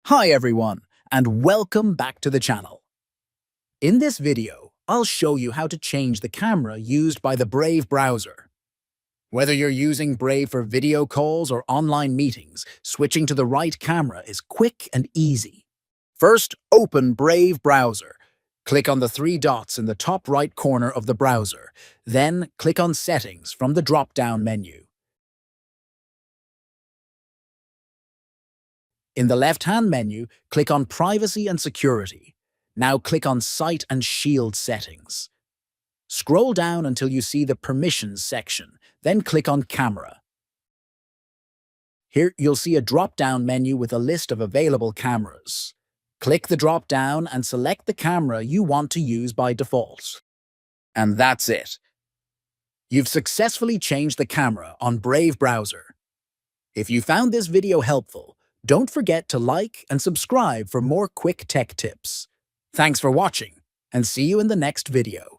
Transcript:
Hi everyone, and welcome back to the channel. In this video, I'll show you how to change the camera used by the Brave browser. Whether you're using Brave for video calls or online meetings, switching to the right camera is quick and easy. First, open Brave browser. Click on the three dots in the top right corner of the browser. Then, click on Settings from the drop-down menu. In the left-hand menu, click on Privacy and Security. Now click on Site and Shield Settings. Scroll down until you see the Permissions section, then click on Camera. Here you'll see a drop-down menu with a list of available cameras. Click the drop-down and select the camera you want to use by default. And that's it. You've successfully changed the camera on Brave browser. If you found this video helpful, don't forget to like and subscribe for more quick tech tips. Thanks for watching, and see you in the next video.